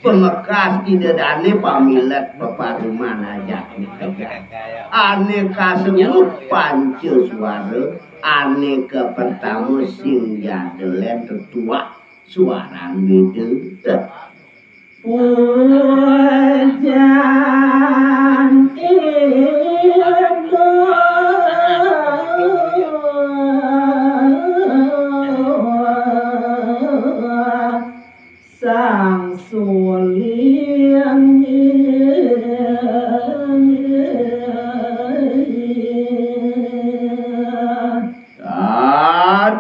Pemekas ide dane pamilet peparuman aja ane kasenguk pancu suara ane ke pertama sing jadelen tetua suara beda pujan sang suliang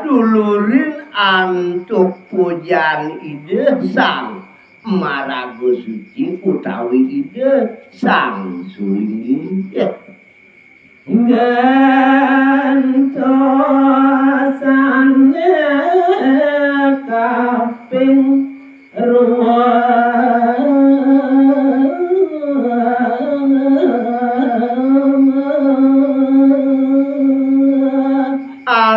dulurin antuk pujan ide sang marago suci utawi ide sang suling gantosan kaping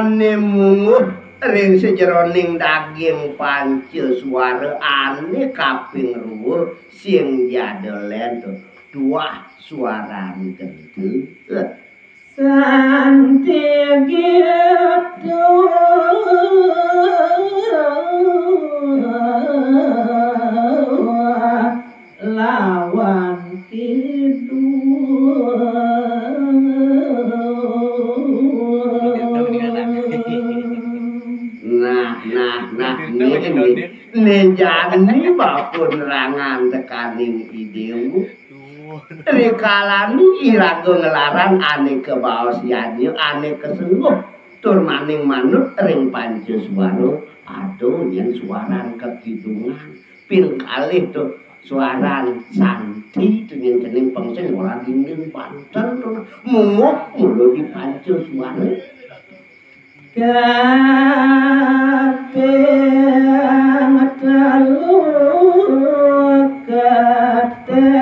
ane mungut ring sejeroning daging panca suara ane kaping ruwur sing jadelen dua suara gentu santigitu lawan nejani bapun rangan tekaning ideu rikalani irago ngelaran ane kebaosiannya ane kesengguh tur maning manut ring panca suara aduh yang suaran kekidungan pil kalih tuh suaran santi dengan jening pengsen orang dingin pancan munguk mulu di panca suara kaping telu ketekannya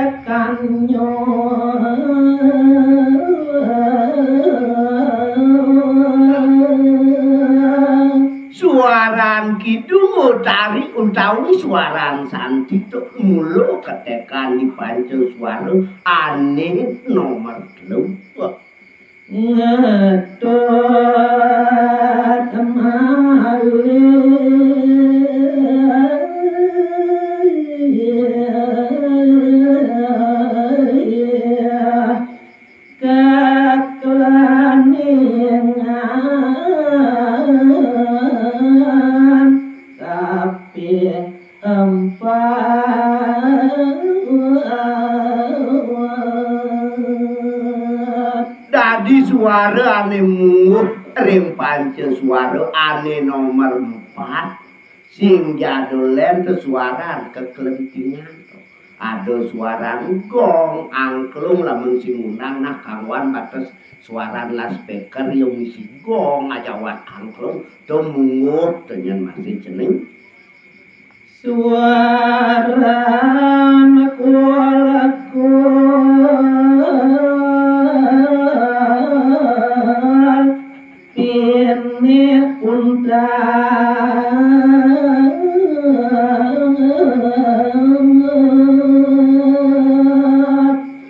suaran kidung utari utawi suaran santi tuh mulu ketekan di panca suara ane nomor 2 ngetut kekelaningan tapi dadi suara ane mungut ring panca suara ane nomor 4 sing jadolen kesuaran kekelentingan ada suara gong angklung lamun sing undang nah kawan batas suara loudspeaker yang misi gong ajawan angklung to mungut dengan masih jeneng suara ini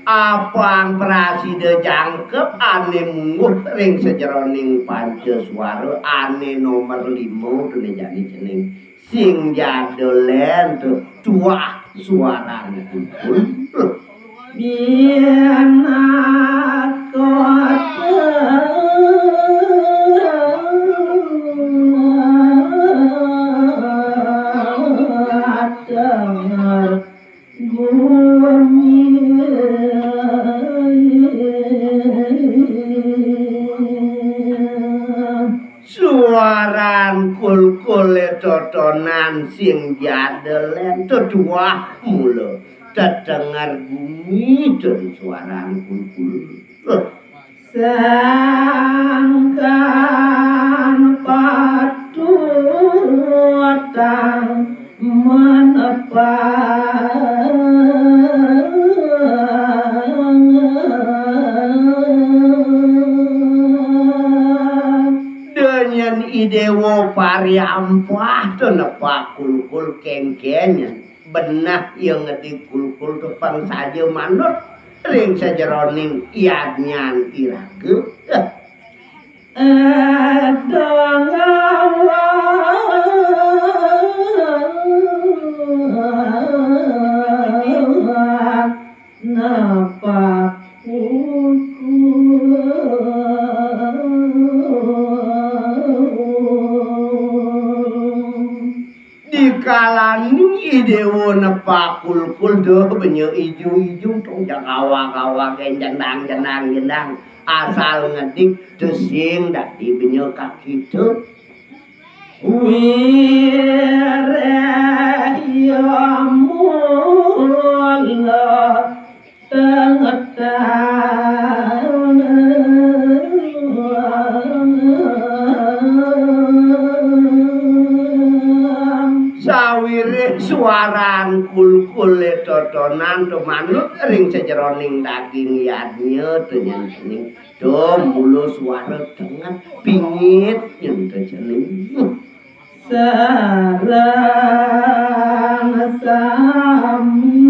apang prasida jangkep ane mungut ring sejeroning panca suara ane nomor 5 dene jani jeneng sing jadolen tuh dua suara kumpul biar dengar Suaran kul-kule totonan sing jadelen teduah mula terdengar bumi dan suaran kul-kul. Sangkan patutan dengan idewo pariampah to nepak kul-kul kengkenyan benah yang ngetik kul-kul tepang saja manut ring sajeroning iadnyan iraga napak kalani idewo nepak kul-kul do banyak ijo-ijo tong jang awak-awak jandang asal ngedik desing dak di banyak kaki tu wirayamullah sawire suaran kul-kul totonan to manut ring sejeroning daging yadnya to nyening to mulu suara dengan pingit yang to jening sarang sami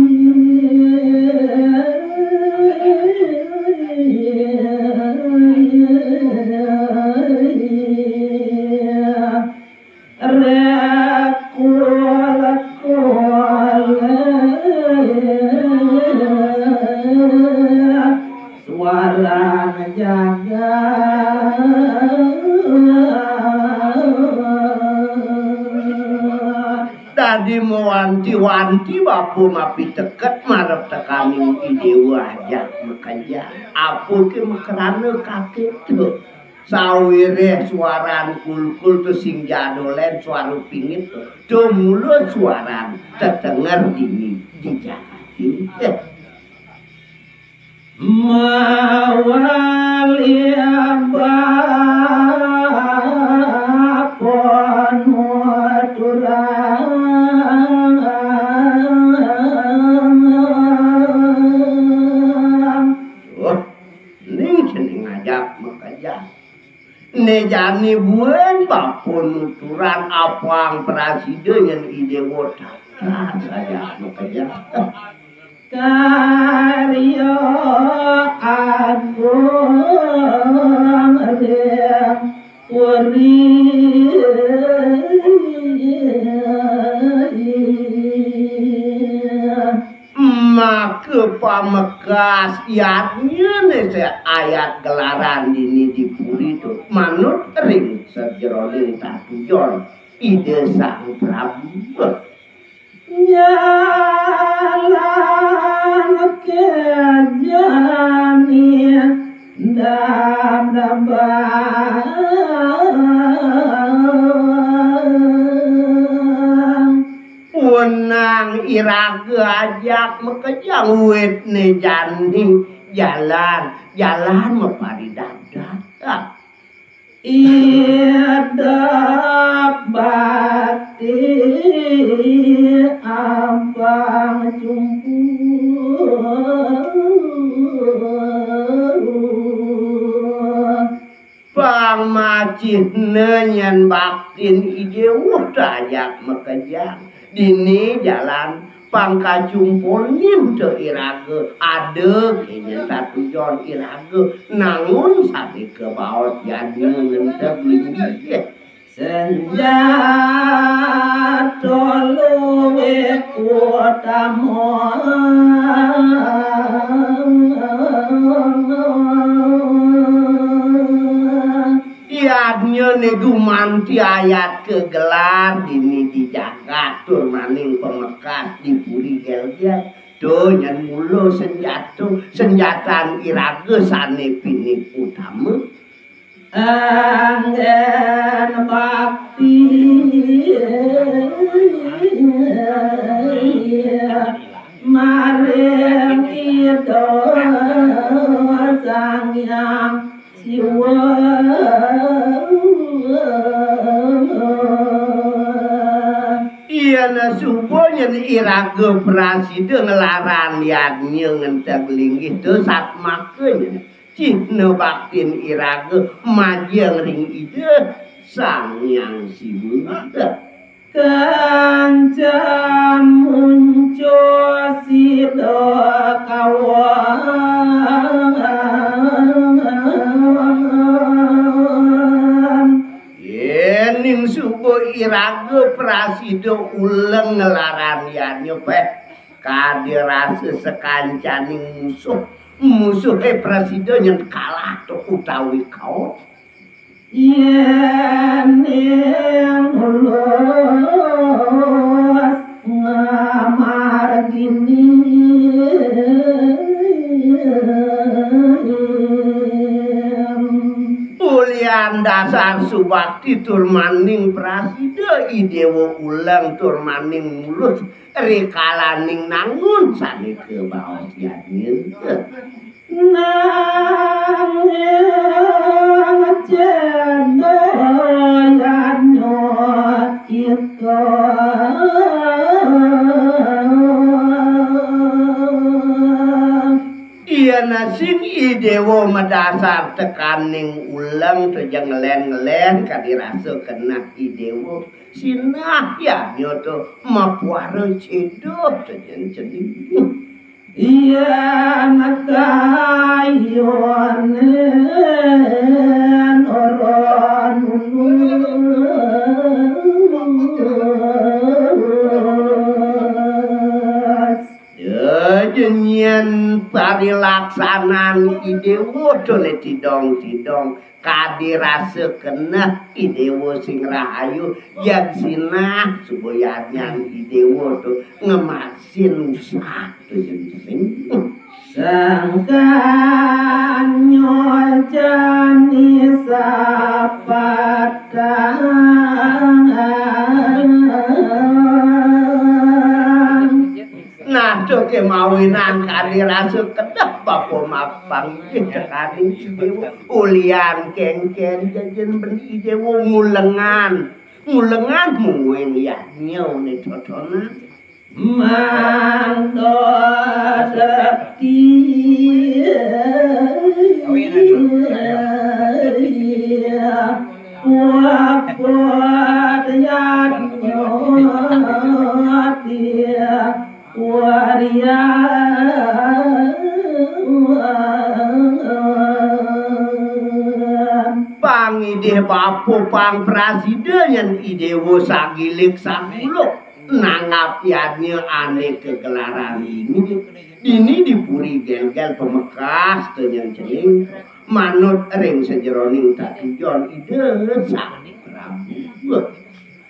tadi mewanti-wanti bapu mapi teket marap tekaning ide wajah makanya apu ke makrana kaki tu sawire suaran kul-kul tu sing jadolen suara pingit tu mulut suaran terdengar di jati mawali abapon nejani buen bapun turan apang presiden yang ide wota saja makanya karya agung maka pamekas iatnya nih ayat gelaran ini dipuri tuh manut ring sejeroning tatujon ide sang Prabu jalan kejani wenang iraga ajak mekejang wit ne jani jalan mepari dadak idap bati abang jumpu pang macin nenyan baktin ide ajak mekejang dini jalan pangka jumponin ke iraga ada kayaknya satu jon iraga nangun sampai ke bawah jadi ngentek linggi senja toluwe kuatamo iadnya negumanti ayat kegelar dini di jagat tur maning pemekas di puri gelgel Donya mulo senjataan iraga sane pinik utama anggen bakti maring ida sang yang siwa na subonya iraga prasida ngelaran liatnya ngentang linggih tu sat makanya cina baktin iraga majang ring ide sang yang siwa Kancan muncul sida kawan Yening subuh iraga prasida ulang ngelaraniannya peh kade rasa sekancaning musuh prasida yang kalah tu utawi kau yen ulus ngamar gini ulian dasar subakti turmaning prasida idewo ulang turmaning mulus rekalaning nangun sane ke bawah tiadnya nang cendoyanyo iko iya nasing idewo medasar tekaning ulang tejang ngelen kadirasa kena idewo sinah ya nyoto mapuara cedo tejang cening iya nakayonen oron ulus jenyen parilaksanaan idewo dole tidong kadirasa kena idewo sing rahayu yang sinah suboyanya idewo tu ngemasin usah tu jeneng sangkan nyojani sapatan nah tu kemawinan kadirasa kena bapa mapang cekaning idewo ulian kengken jajan beri idewo ngulengan muen ya nyau ni totona mando dekti wapot yadnyo dia waria pang ide bapo pang prasida yang idewo sagilik sakuluk nangap yadnya aneh kegelaran ini dipuri gel-gel pemekas yang celing manut ring sejeroning tak tujuan ide sak Prabu